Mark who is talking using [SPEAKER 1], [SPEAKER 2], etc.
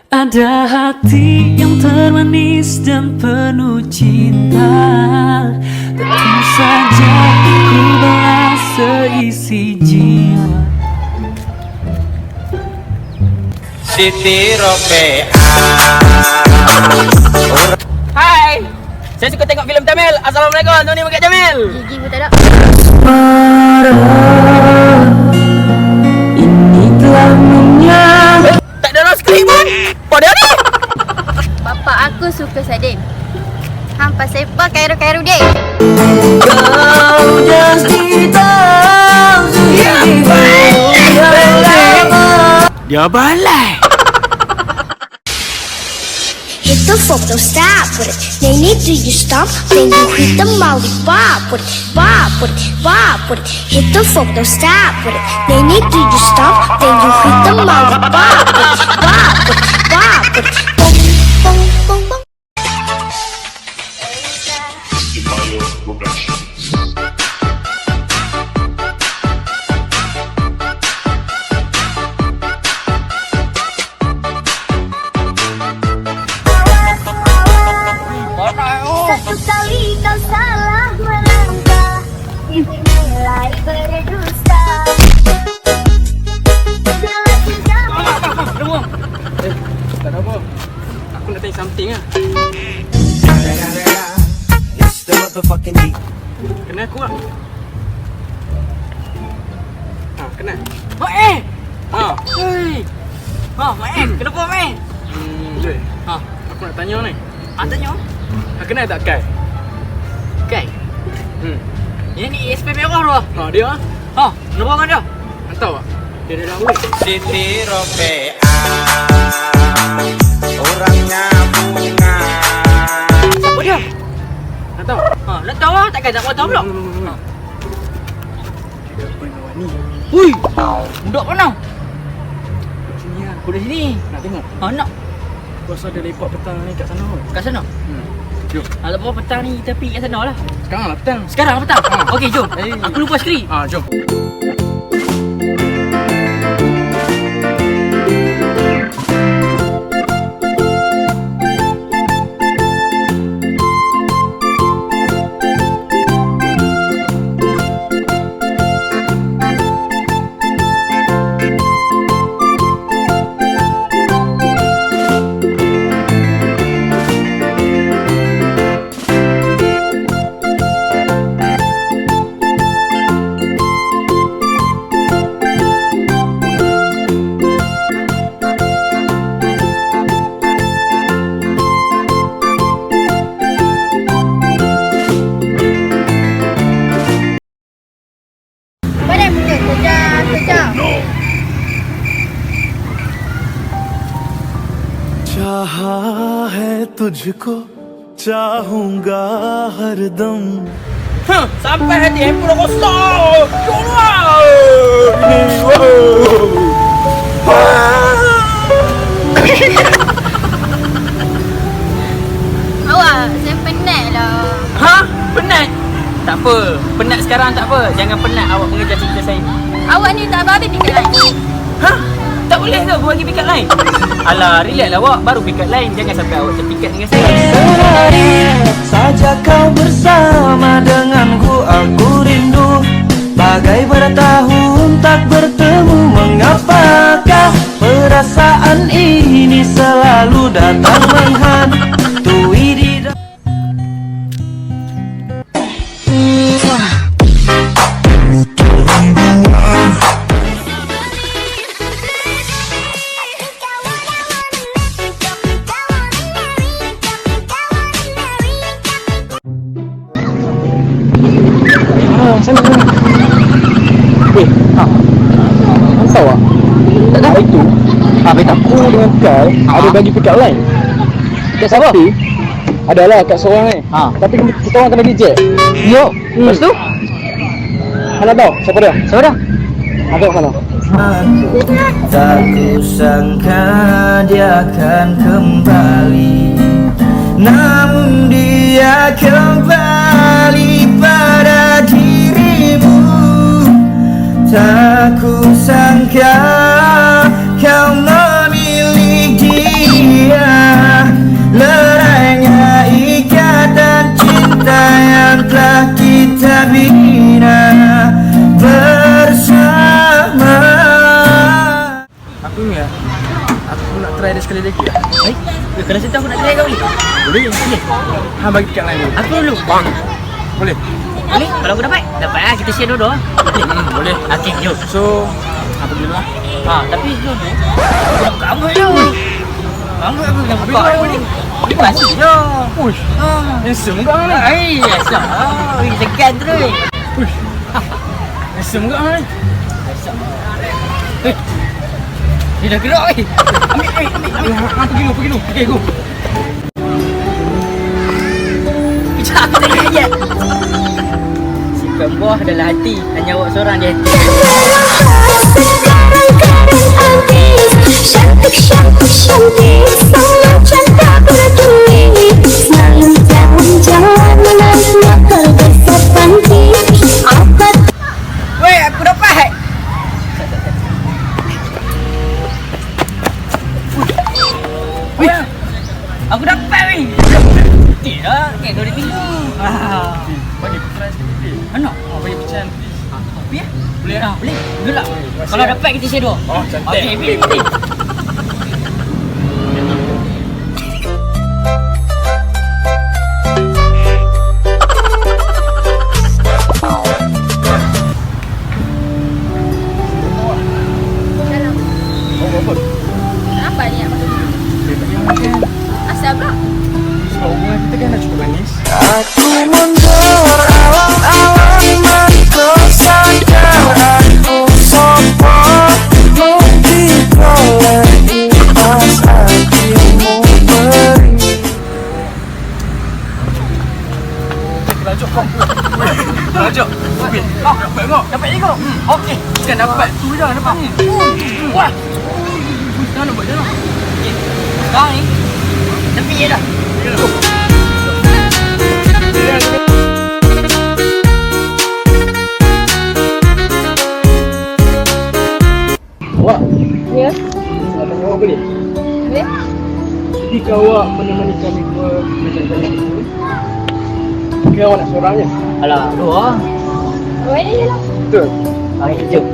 [SPEAKER 1] Ada hati yang termanis dan penuh cinta, tentu saja ku balas seisi jiwa.
[SPEAKER 2] Siti Ropea.
[SPEAKER 3] Hai, saya suka tengok filem Tamil. Assalamualaikum, Tony Muka Jamil.
[SPEAKER 4] Gigi pun tak ada.
[SPEAKER 1] Ini telah menyambut.
[SPEAKER 3] Tak ada skrip pun. Apa dia ni?
[SPEAKER 4] Bapak aku suka Sadin. Hampa sepa kairu-kairu dia.
[SPEAKER 1] Kau jadi tahu
[SPEAKER 3] Dia balai.
[SPEAKER 5] Hit the fuck, don't stop with it. They need to you stop, then you hit the lollipop with it, bop with it, bop with it. Hit the fuck, don't stop with it. They need to you stop, then you hit the lollipop with it, bop with it, bop with it. Boom, boom, boom, boom.
[SPEAKER 6] Satu kali kau salah melangkah, dinilai berdusta. Bila sudah
[SPEAKER 3] Tak ada apa. Aku nak tanya something lah. Kenal aku lah. Ha, kenal. Mak Ha. Hei. Ha, Mak kenapa Mak Ha, aku nak tanya ni. Tanya. Kenal tak Kai? Kai? Ini ni ESP merah tu. Ha, dia ah. Ha, kenapa dengan dia? Tak tahu tak? Dia dah dah.
[SPEAKER 2] Siti Ropea. Orangnya bunga.
[SPEAKER 3] Siapa dia? Tak tahu. Ha, nak tahu ah, takkan tak mau tahu pula. Ha. Hui, budak mana? Sini lah. Aku dah sini. Nak tengok? Ha, nak. Aku rasa ada lepak petang ni kat sana kot. Kat sana? Jom. Tak apa petang ni kita pergi kat sana lah. Sekarang lah petang. Sekarang lah petang? Okey, jom. Aku lupa skrip. Jom.
[SPEAKER 4] Badan muda, kejap.
[SPEAKER 7] चाहा है तुझको चाहूंगा हरदम
[SPEAKER 3] Sampai hati handphone aku stop. Tolong.
[SPEAKER 4] Awak, saya penat lah.
[SPEAKER 3] Ha? Penat? Tak apa. Penat sekarang tak apa. Jangan penat awak mengejar cinta saya.
[SPEAKER 4] Awak ni tak habis pick up line.
[SPEAKER 3] Ha? Tak boleh ke aku bagi pick up line? Alah, relax lah awak. Baru pick up line. Jangan sampai awak terpikat dengan saya.
[SPEAKER 1] Sehari saja kau bersama denganku, aku rindu bagai bertahun tak bertemu. Mengapakah perasaan ini selalu datang menghantui di
[SPEAKER 3] Sana. Weh, tahu tak? Tak tahu itu. Habis aku dengan Kai ada bagi pick up line. Kat siapa? Adalah kat seorang ni. Tapi kita orang kena reject. Yo. Lepas tu? Mana tahu? Siapa dia? Siapa dia? Tengok sana.
[SPEAKER 1] Tak kusangka dia akan kembali, namun dia kembali pada dirimu. Tak kusangka kau memilih dia. bina bersama.
[SPEAKER 3] Aku ni aku nak try dia sekali lagi. Baik. Kalau situ aku nak try kau ni. Boleh. Hang bagi dekat lain dulu. Aku dulu. Boleh.
[SPEAKER 8] Boleh? Kalau aku dapat lah. Kita share dua-dua.
[SPEAKER 3] Boleh.
[SPEAKER 8] Okey, jom.
[SPEAKER 3] So, apa dulu lah?
[SPEAKER 8] Tapi jom. Kamu je. Kamu aku yang buka ni. Ini masih je.
[SPEAKER 3] Uish. Handsome kau ni.
[SPEAKER 8] Ai, asal. Segan terus.
[SPEAKER 3] Uish. Handsome kau ni.
[SPEAKER 8] Dia dah gerak ni. Ambil.
[SPEAKER 3] Pergi dulu. Okay, go.
[SPEAKER 8] Bicara aku tadi aja. Simpan buah dalam hati. Hanya awak seorang di hati.
[SPEAKER 6] Cantik, cantik, cantik, selalu cantik berduri. Selalu jalan-jalan menantinya terbesar panti. Apa?
[SPEAKER 8] Weh, aku dapat. Weh, aku dapat weh. Tidak, kau dah tinggal.
[SPEAKER 3] Bagi aku try sikit.
[SPEAKER 8] Mana?
[SPEAKER 3] Bagi pecahan please.
[SPEAKER 8] Kopi ya?
[SPEAKER 3] Boleh
[SPEAKER 8] Ah, boleh. Gelak. Kalau dapat kita share dua.
[SPEAKER 3] Oh, cantik.
[SPEAKER 8] Okey, boleh.
[SPEAKER 4] Kenapa ni nak masuk? Asal pula?
[SPEAKER 3] Sebab hubungan kita kan dah cukup manis.
[SPEAKER 1] Aku mundur awal-awal mantu sadar aku sopo. Mungkin golek pas hatimu beri.
[SPEAKER 3] Rajuk kau. Rajuk. Okey. Dapat kau.
[SPEAKER 8] Dapat ni kau? Okey.
[SPEAKER 3] Kan dapat. Tu dah dapat ni.
[SPEAKER 8] Wah.
[SPEAKER 3] Jangan buat jangan.
[SPEAKER 8] Sekarang ni. Tepi je dah.
[SPEAKER 3] Awak,
[SPEAKER 4] Ya.
[SPEAKER 3] nak tanya awak boleh?
[SPEAKER 4] Boleh?
[SPEAKER 3] Jika awak menemani kami ke jalan-jalan ini, mungkin awak nak seorang je.
[SPEAKER 8] Alah, dua.
[SPEAKER 4] Boleh je lah.
[SPEAKER 3] Betul.
[SPEAKER 8] Okey, jom.